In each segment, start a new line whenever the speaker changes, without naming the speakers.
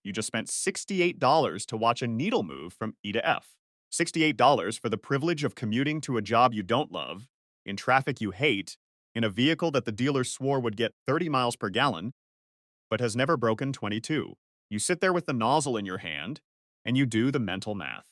You just spent $68 to watch a needle move from E to F. $68 for the privilege of commuting to a job you don't love, in traffic you hate, in a vehicle that the dealer swore would get 30 miles per gallon, but has never broken 22. You sit there with the nozzle in your hand, and you do the mental math.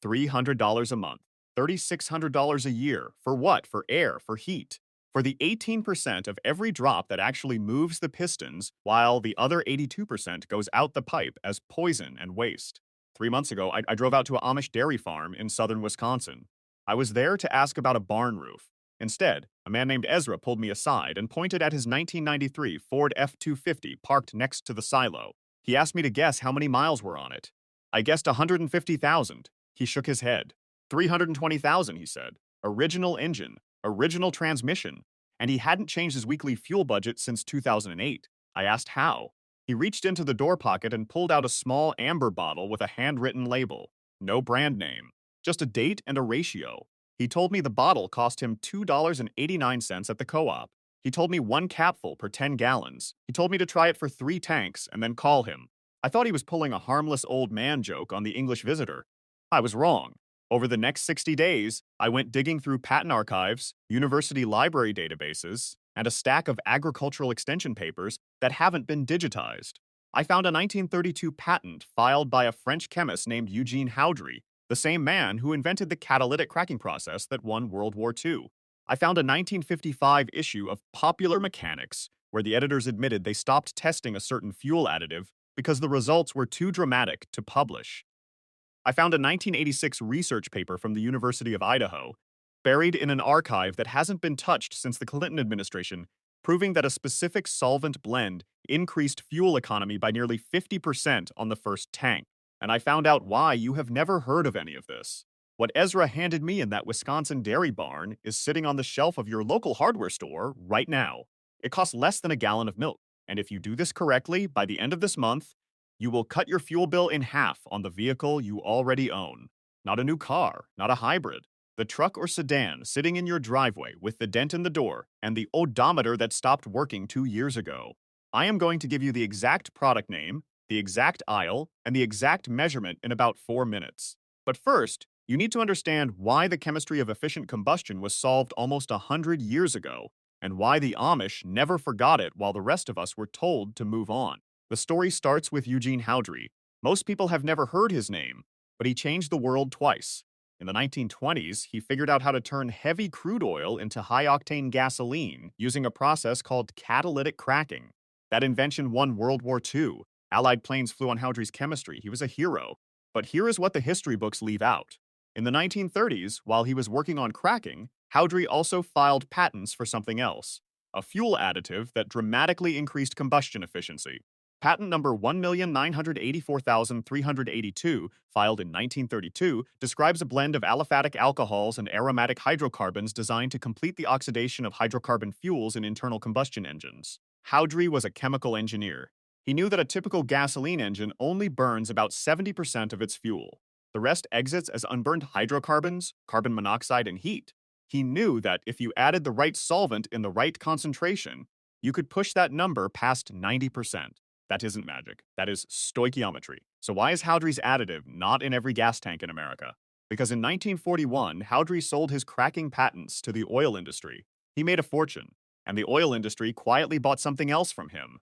$300 a month, $3,600 a year. For what? For air, for heat. For the 18% of every drop that actually moves the pistons, while the other 82% goes out the pipe as poison and waste. 3 months ago, I drove out to a Amish dairy farm in southern Wisconsin. I was there to ask about a barn roof. Instead, a man named Ezra pulled me aside and pointed at his 1993 Ford F-250 parked next to the silo. He asked me to guess how many miles were on it. I guessed 150,000. He shook his head. 320,000, he said. Original engine, original transmission, and he hadn't changed his weekly fuel budget since 2008. I asked how. He reached into the door pocket and pulled out a small amber bottle with a handwritten label. No brand name, just a date and a ratio. He told me the bottle cost him $2.89 at the co-op. He told me 1 capful per 10 gallons. He told me to try it for 3 tanks and then call him. I thought he was pulling a harmless old man joke on the English visitor. I was wrong. Over the next 60 days, I went digging through patent archives, university library databases, and a stack of agricultural extension papers that haven't been digitized. I found a 1932 patent filed by a French chemist named Eugene Houdry, the same man who invented the catalytic cracking process that won World War II. I found a 1955 issue of Popular Mechanics where the editors admitted they stopped testing a certain fuel additive because the results were too dramatic to publish. I found a 1986 research paper from the University of Idaho, buried in an archive that hasn't been touched since the Clinton administration, proving that a specific solvent blend increased fuel economy by nearly 50% on the first tank. And I found out why you have never heard of any of this. What Ezra handed me in that Wisconsin dairy barn is sitting on the shelf of your local hardware store right now. It costs less than a gallon of milk, and if you do this correctly, by the end of this month, you will cut your fuel bill in half on the vehicle you already own. Not a new car, not a hybrid. The truck or sedan sitting in your driveway with the dent in the door and the odometer that stopped working 2 years ago. I am going to give you the exact product name, the exact aisle, and the exact measurement in about 4 minutes. But first, you need to understand why the chemistry of efficient combustion was solved almost 100 years ago, and why the Amish never forgot it while the rest of us were told to move on. The story starts with Eugene Houdry. Most people have never heard his name, but he changed the world twice. In the 1920s, he figured out how to turn heavy crude oil into high-octane gasoline using a process called catalytic cracking. That invention won World War II. Allied planes flew on Houdry's chemistry. He was a hero. But here is what the history books leave out. In the 1930s, while he was working on cracking, Houdry also filed patents for something else, a fuel additive that dramatically increased combustion efficiency. Patent number 1,984,382, filed in 1932, describes a blend of aliphatic alcohols and aromatic hydrocarbons designed to complete the oxidation of hydrocarbon fuels in internal combustion engines. Houdry was a chemical engineer. He knew that a typical gasoline engine only burns about 70% of its fuel. The rest exits as unburned hydrocarbons, carbon monoxide, and heat. He knew that if you added the right solvent in the right concentration, you could push that number past 90%. That isn't magic. That is stoichiometry. So why is Houdry's additive not in every gas tank in America? Because in 1941, Houdry sold his cracking patents to the oil industry. He made a fortune, and the oil industry quietly bought something else from him: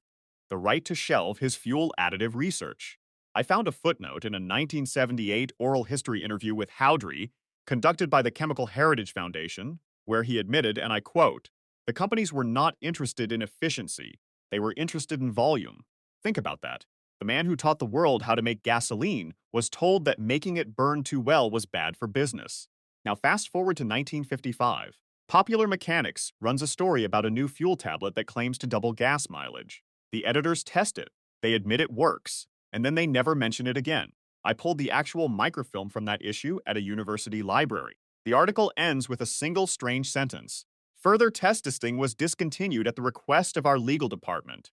the right to shelve his fuel additive research. I found a footnote in a 1978 oral history interview with Houdry, conducted by the Chemical Heritage Foundation, where he admitted, and I quote, "The companies were not interested in efficiency. They were interested in volume." Think about that. The man who taught the world how to make gasoline was told that making it burn too well was bad for business. Now fast forward to 1955. Popular Mechanics runs a story about a new fuel tablet that claims to double gas mileage. The editors test it. They admit it works, and then they never mention it again. I pulled the actual microfilm from that issue at a university library. The article ends with a single strange sentence. Further test testing was discontinued at the request of our legal department.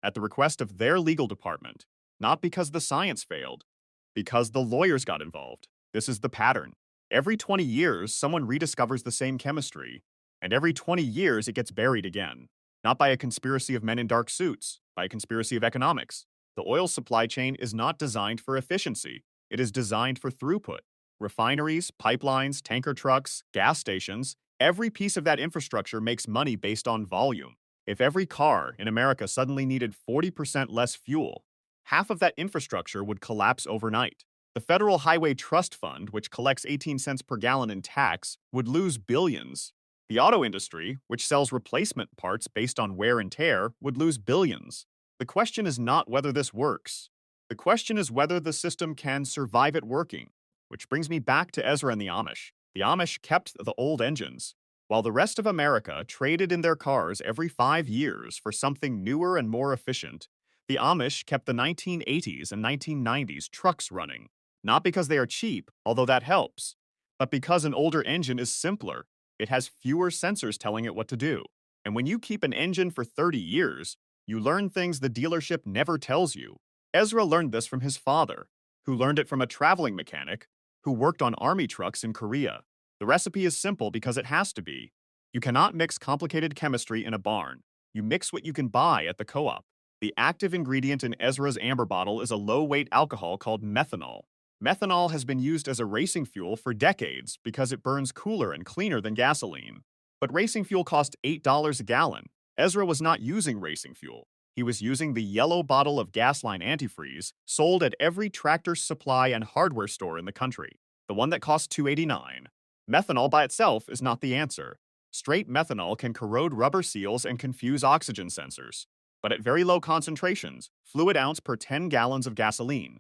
At the request of their legal department. Not because the science failed, because the lawyers got involved. This is the pattern. Every 20 years, someone rediscovers the same chemistry, and every 20 years it gets buried again. Not by a conspiracy of men in dark suits, by a conspiracy of economics. The oil supply chain is not designed for efficiency. It is designed for throughput. Refineries, pipelines, tanker trucks, gas stations, every piece of that infrastructure makes money based on volume. If every car in America suddenly needed 40% less fuel, half of that infrastructure would collapse overnight. The Federal Highway Trust Fund, which collects 18 cents per gallon in tax, would lose billions. The auto industry, which sells replacement parts based on wear and tear, would lose billions. The question is not whether this works. The question is whether the system can survive it working. Which brings me back to Ezra and the Amish. The Amish kept the old engines, while the rest of America traded in their cars every 5 years for something newer and more efficient. The Amish kept the 1980s and 1990s trucks running, not because they are cheap, although that helps, but because an older engine is simpler. It has fewer sensors telling it what to do. And when you keep an engine for 30 years, you learn things the dealership never tells you. Ezra learned this from his father, who learned it from a traveling mechanic who worked on army trucks in Korea. The recipe is simple because it has to be. You cannot mix complicated chemistry in a barn. You mix what you can buy at the co-op. The active ingredient in Ezra's amber bottle is a low-weight alcohol called methanol. Methanol has been used as a racing fuel for decades because it burns cooler and cleaner than gasoline. But racing fuel cost $8 a gallon. Ezra was not using racing fuel. He was using the yellow bottle of Gasline antifreeze sold at every Tractor Supply and hardware store in the country, the one that cost $2.89. Methanol by itself is not the answer. Straight methanol can corrode rubber seals and confuse oxygen sensors. But at very low concentrations, fluid ounce per 10 gallons of gasoline,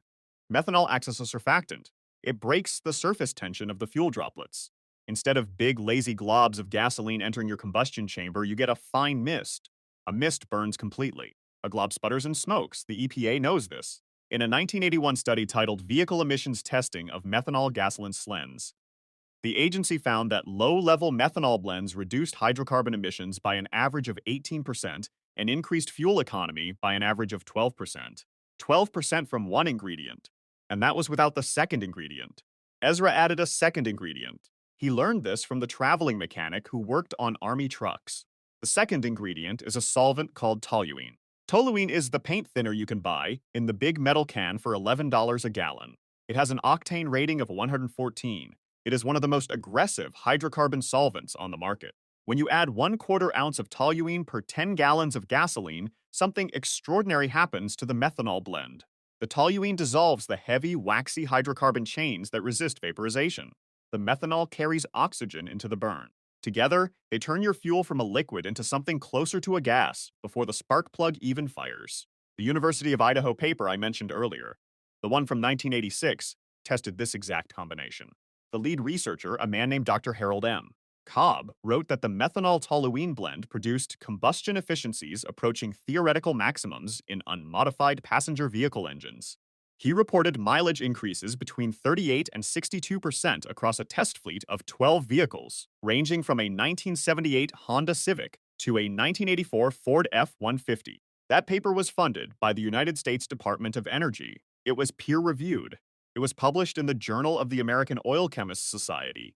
methanol acts as a surfactant. It breaks the surface tension of the fuel droplets. Instead of big, lazy globs of gasoline entering your combustion chamber, you get a fine mist. A mist burns completely. A glob sputters and smokes. The EPA knows this. In a 1981 study titled Vehicle Emissions Testing of Methanol Gasoline Blends, the agency found that low-level methanol blends reduced hydrocarbon emissions by an average of 18% and increased fuel economy by an average of 12%. 12% from one ingredient. And that was without the second ingredient. Ezra added a second ingredient. He learned this from the traveling mechanic who worked on army trucks. The second ingredient is a solvent called toluene. Toluene is the paint thinner you can buy in the big metal can for $11 a gallon. It has an octane rating of 114. It is one of the most aggressive hydrocarbon solvents on the market. When you add 1/4 ounce of toluene per 10 gallons of gasoline, something extraordinary happens to the methanol blend. The toluene dissolves the heavy, waxy hydrocarbon chains that resist vaporization. The methanol carries oxygen into the burn. Together, they turn your fuel from a liquid into something closer to a gas before the spark plug even fires. The University of Idaho paper I mentioned earlier, the one from 1986, tested this exact combination. The lead researcher, a man named Dr. Harold M. Cobb, wrote that the methanol-toluene blend produced combustion efficiencies approaching theoretical maximums in unmodified passenger vehicle engines. He reported mileage increases between 38 and 62% across a test fleet of 12 vehicles, ranging from a 1978 Honda Civic to a 1984 Ford F-150. That paper was funded by the United States Department of Energy. It was peer-reviewed. It was published in the Journal of the American Oil Chemists Society.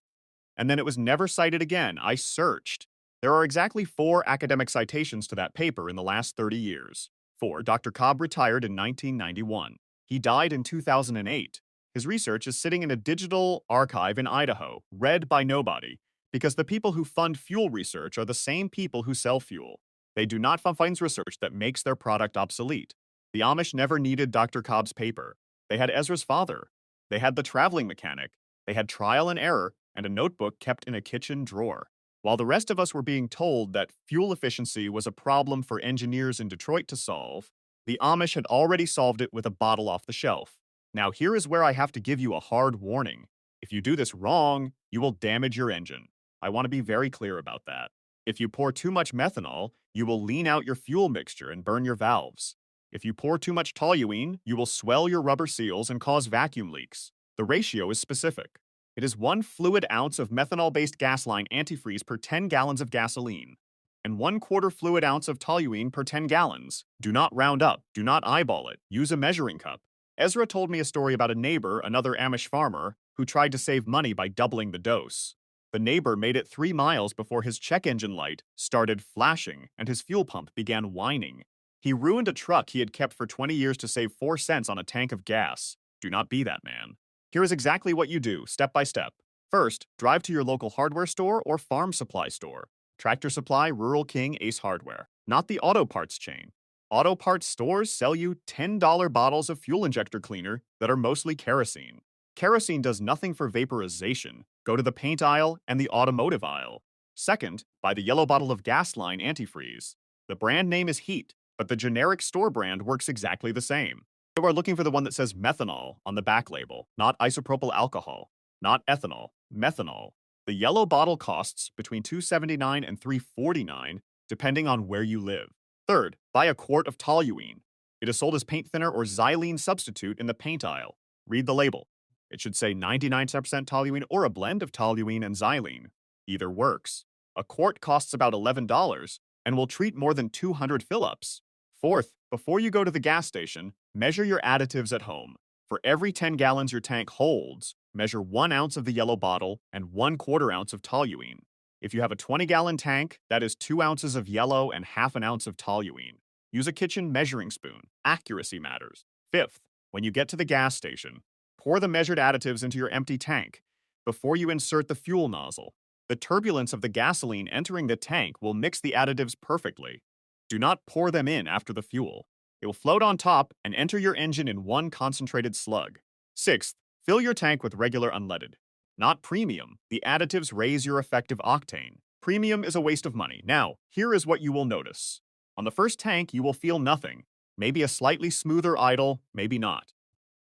And then it was never cited again. I searched. There are exactly 4 academic citations to that paper in the last 30 years. 4. Dr. Cobb retired in 1991. He died in 2008. His research is sitting in a digital archive in Idaho, read by nobody, because the people who fund fuel research are the same people who sell fuel. They do not fund research that makes their product obsolete. The Amish never needed Dr. Cobb's paper. They had Ezra's father. They had the traveling mechanic. They had trial and error and a notebook kept in a kitchen drawer. While the rest of us were being told that fuel efficiency was a problem for engineers in Detroit to solve, the Amish had already solved it with a bottle off the shelf. Now here is where I have to give you a hard warning. If you do this wrong, you will damage your engine. I want to be very clear about that. If you pour too much methanol, you will lean out your fuel mixture and burn your valves. If you pour too much toluene, you will swell your rubber seals and cause vacuum leaks. The ratio is specific. It is 1 fluid ounce of methanol-based Gasline antifreeze per 10 gallons of gasoline, and 1/4 fluid ounce of toluene per 10 gallons. Do not round up. Do not eyeball it. Use a measuring cup. Ezra told me a story about a neighbor, another Amish farmer, who tried to save money by doubling the dose. The neighbor made it 3 miles before his check engine light started flashing and his fuel pump began whining. He ruined a truck he had kept for 20 years to save 4 cents on a tank of gas. Do not be that man. Here is exactly what you do, step by step. First, drive to your local hardware store or farm supply store. Tractor Supply, Rural King, Ace Hardware, not the auto parts chain. Auto parts stores sell you $10 bottles of fuel injector cleaner that are mostly kerosene. Kerosene does nothing for vaporization. Go to the paint aisle and the automotive aisle. Second, buy the yellow bottle of Gasline antifreeze. The brand name is Heat, but the generic store brand works exactly the same. You are looking for the one that says methanol on the back label, not isopropyl alcohol, not ethanol, methanol. The yellow bottle costs between $2.79 and $3.49, depending on where you live. Third, buy a quart of toluene. It is sold as paint thinner or xylene substitute in the paint aisle. Read the label. It should say 99% toluene or a blend of toluene and xylene. Either works. A quart costs about $11 and will treat more than 200 fill-ups. Fourth, before you go to the gas station, measure your additives at home. For every 10 gallons your tank holds, measure 1 ounce of the yellow bottle and 1/4 ounce of toluene. If you have a 20-gallon tank, that is 2 ounces of yellow and half an ounce of toluene. Use a kitchen measuring spoon. Accuracy matters. Fifth, when you get to the gas station, pour the measured additives into your empty tank before you insert the fuel nozzle. The turbulence of the gasoline entering the tank will mix the additives perfectly. Do not pour them in after the fuel. It will float on top and enter your engine in one concentrated slug. Sixth, fill your tank with regular unleaded. Not premium. The additives raise your effective octane. Premium is a waste of money. Now, here is what you will notice. On the first tank, you will feel nothing. Maybe a slightly smoother idle, maybe not.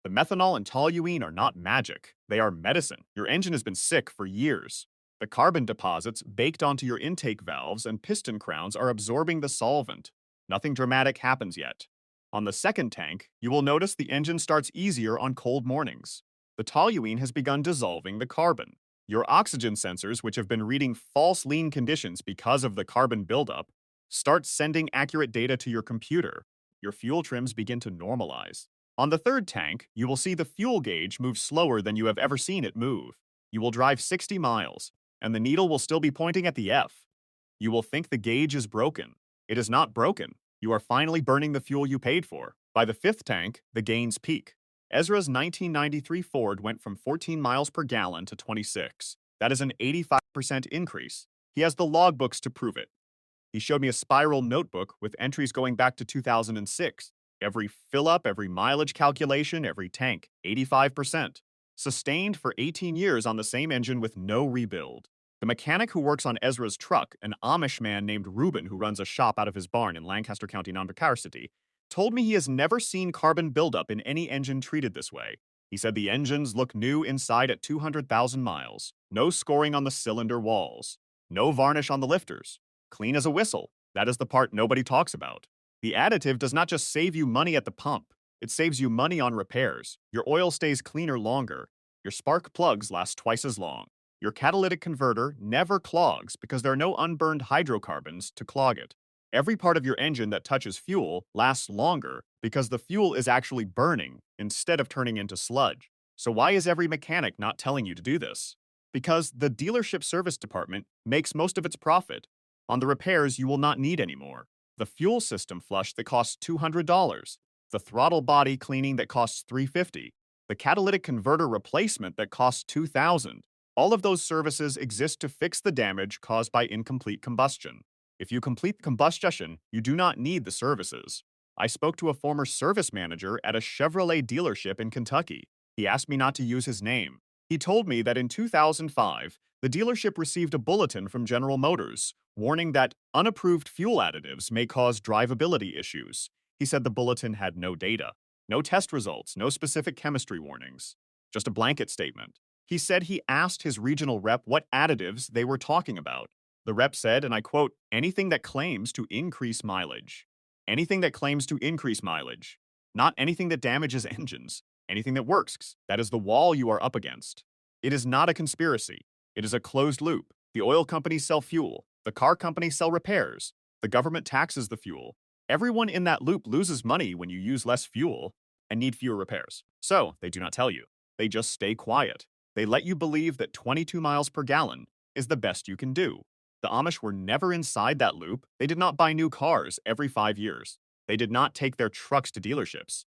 The methanol and toluene are not magic. They are medicine. Your engine has been sick for years. The carbon deposits baked onto your intake valves and piston crowns are absorbing the solvent. Nothing dramatic happens yet. On the second tank, you will notice the engine starts easier on cold mornings. The toluene has begun dissolving the carbon. Your oxygen sensors, which have been reading false lean conditions because of the carbon buildup, start sending accurate data to your computer. Your fuel trims begin to normalize. On the third tank, you will see the fuel gauge move slower than you have ever seen it move. You will drive 60 miles, and the needle will still be pointing at the F. You will think the gauge is broken. It is not broken. You are finally burning the fuel you paid for. By the fifth tank, the gains peak. Ezra's 1993 Ford went from 14 miles per gallon to 26. That is an 85% increase. He has the logbooks to prove it. He showed me a spiral notebook with entries going back to 2006. Every fill-up, every mileage calculation, every tank, 85%. Sustained for 18 years on the same engine with no rebuild. The mechanic who works on Ezra's truck, an Amish man named Reuben who runs a shop out of his barn in Lancaster County, Nonbacar City, told me he has never seen carbon buildup in any engine treated this way. He said the engines look new inside at 200,000 miles. No scoring on the cylinder walls. No varnish on the lifters. Clean as a whistle. That is the part nobody talks about. The additive does not just save you money at the pump. It saves you money on repairs. Your oil stays cleaner longer. Your spark plugs last twice as long. Your catalytic converter never clogs because there are no unburned hydrocarbons to clog it. Every part of your engine that touches fuel lasts longer because the fuel is actually burning instead of turning into sludge. So why is every mechanic not telling you to do this? Because the dealership service department makes most of its profit. On the repairs you will not need anymore. The fuel system flush that costs $200. The throttle body cleaning that costs $350. The catalytic converter replacement that costs $2,000. All of those services exist to fix the damage caused by incomplete combustion. If you complete combustion, you do not need the services. I spoke to a former service manager at a Chevrolet dealership in Kentucky. He asked me not to use his name. He told me that in 2005, the dealership received a bulletin from General Motors warning that unapproved fuel additives may cause drivability issues. He said the bulletin had no data, no test results, no specific chemistry warnings, just a blanket statement. He said he asked his regional rep what additives they were talking about. The rep said, and I quote, anything that claims to increase mileage. Anything that claims to increase mileage. Not anything that damages engines. Anything that works. That is the wall you are up against. It is not a conspiracy. It is a closed loop. The oil companies sell fuel. The car companies sell repairs. The government taxes the fuel. Everyone in that loop loses money when you use less fuel and need fewer repairs. So, they do not tell you. They just stay quiet. They let you believe that 22 miles per gallon is the best you can do. The Amish were never inside that loop. They did not buy new cars every 5 years. They did not take their trucks to dealerships.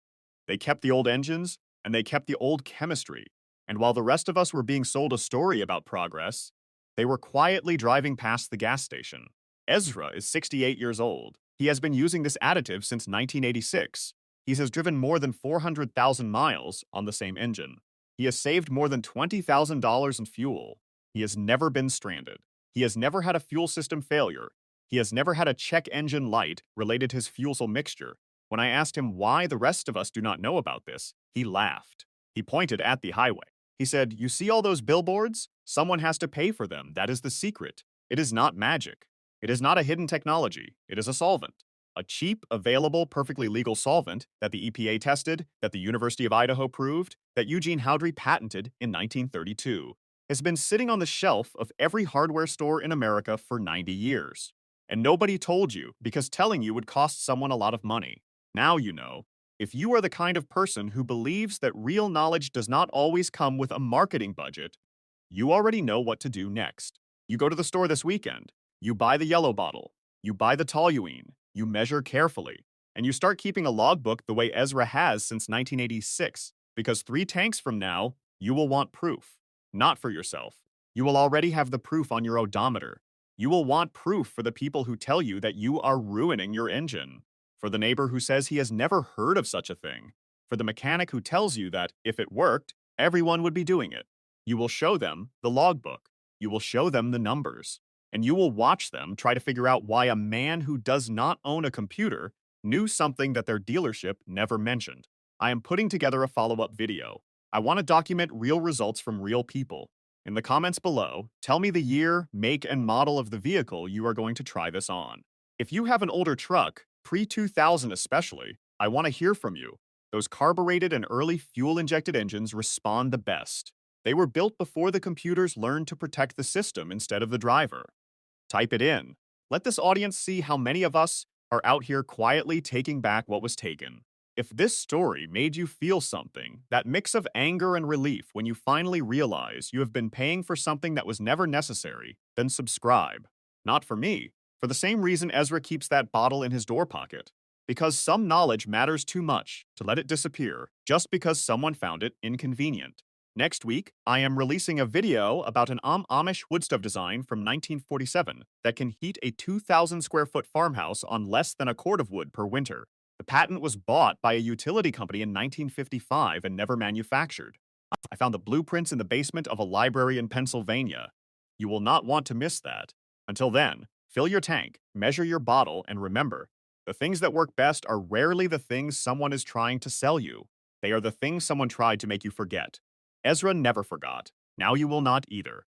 They kept the old engines, and they kept the old chemistry. And while the rest of us were being sold a story about progress, they were quietly driving past the gas station. Ezra is 68 years old. He has been using this additive since 1986. He has driven more than 400,000 miles on the same engine. He has saved more than $20,000 in fuel. He has never been stranded. He has never had a fuel system failure. He has never had a check engine light related to his fuel cell mixture. When I asked him why the rest of us do not know about this, he laughed. He pointed at the highway. He said, "You see all those billboards? Someone has to pay for them. That is the secret. It is not magic. It is not a hidden technology. It is a solvent. A cheap, available, perfectly legal solvent that the EPA tested, that the University of Idaho proved, that Eugene Howdrey patented in 1932, has been sitting on the shelf of every hardware store in America for 90 years. And nobody told you because telling you would cost someone a lot of money. Now you know. If you are the kind of person who believes that real knowledge does not always come with a marketing budget, you already know what to do next. You go to the store this weekend. You buy the yellow bottle. You buy the toluene. You measure carefully. And you start keeping a logbook the way Ezra has since 1986, because 3 tanks from now, you will want proof. Not for yourself. You will already have the proof on your odometer. You will want proof for the people who tell you that you are ruining your engine. For the neighbor who says he has never heard of such a thing. For the mechanic who tells you that, if it worked, everyone would be doing it. You will show them the logbook. You will show them the numbers. And you will watch them try to figure out why a man who does not own a computer knew something that their dealership never mentioned. I am putting together a follow-up video. I want to document real results from real people. In the comments below, tell me the year, make, and model of the vehicle you are going to try this on. If you have an older truck, pre-2000 especially, I want to hear from you. Those carbureted and early fuel-injected engines respond the best. They were built before the computers learned to protect the system instead of the driver. Type it in. Let this audience see how many of us are out here quietly taking back what was taken. If this story made you feel something, that mix of anger and relief when you finally realize you have been paying for something that was never necessary, then subscribe. Not for me, for the same reason Ezra keeps that bottle in his door pocket. Because some knowledge matters too much to let it disappear just because someone found it inconvenient. Next week, I am releasing a video about an Amish woodstove design from 1947 that can heat a 2,000 square foot farmhouse on less than a cord of wood per winter. The patent was bought by a utility company in 1955 and never manufactured. I found the blueprints in the basement of a library in Pennsylvania. You will not want to miss that. Until then, fill your tank, measure your bottle, and remember, the things that work best are rarely the things someone is trying to sell you. They are the things someone tried to make you forget. Ezra never forgot. Now you will not either.